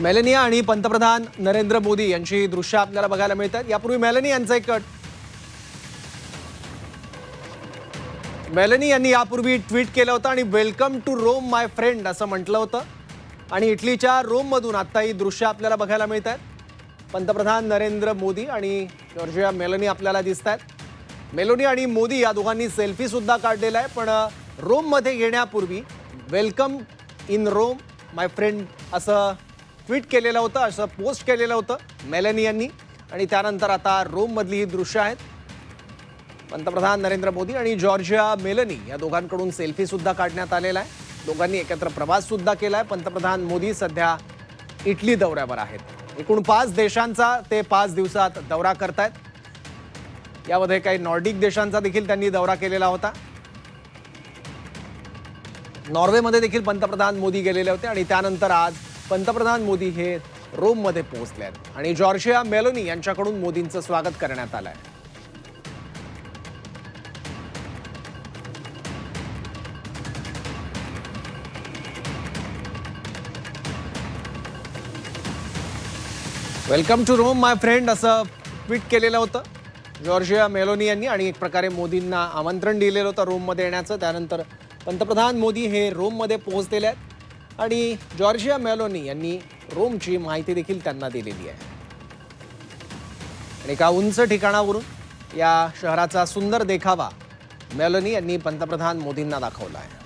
Melania आणि पंतप्रधान नरेंद्र मोदी यांची दृश्य आपल्याला बघायला मिळतात। यापूर्वी मेलानिया यांचा एक कट मेलानी यांनी यापूर्वी ट्विट केलं होतं आणि welcome to Rome my friend असं म्हटलं होतं आणि इटलीच्या रोममधून आता ही दृश्य आपल्याला बघायला मिळतात। पंतप्रधान नरेंद्र मोदी आणि जॉर्जिया मेलानी आपल्याला दिसतात। मेलानी आणि मोदी या दोघांनी सेल्फी सुद्धा काढलेला आहे, पण रोममध्ये येण्यापूर्वी welcome in Rome my friend असं ट्विट केलेलं होतं, असं पोस्ट केलेलं होतं मेलानी यांनी। आणि त्यानंतर आता रोममधली ही दृश्य आहेत। पंतप्रधान नरेंद्र मोदी आणि जॉर्जिया मेलानी या दोघांकडून सेल्फी सुद्धा काढण्यात आलेला आहे। दोघांनी एकत्र प्रवास सुद्धा केलाय। पंतप्रधान मोदी सध्या इटली दौऱ्यावर आहेत। एकूण 5 देशांचा ते 5 दिवसात दौरा करतायत। यामध्ये काही नॉर्डिक देशांचा देखील त्यांनी दौरा केलेला होता। नॉर्वेमध्ये देखील पंतप्रधान मोदी गेलेले होते आणि त्यानंतर आज पंतप्रधान मोदी हे रोममध्ये पोहोचले आहेत आणि जॉर्जिया मेलानी यांच्याकडून मोदींचं स्वागत करण्यात आलंय। Welcome to Rome my friend असं ट्विट केलेलं होतं जॉर्जिया मेलानी यांनी आणि एक प्रकारे मोदींना आमंत्रण दिलेलं होतं रोममध्ये येण्याचं। त्यानंतर पंतप्रधान मोदी हे रोममध्ये पोहोचलेले आहेत आणि जॉर्जिया मेलानी यांनी रोमची माहिती देखील त्यांना दिलेली आहे। आणि एका उंच ठिकाणावरून या शहराचा सुंदर देखावा मेलानी यांनी पंतप्रधान मोदींना दाखवला आहे।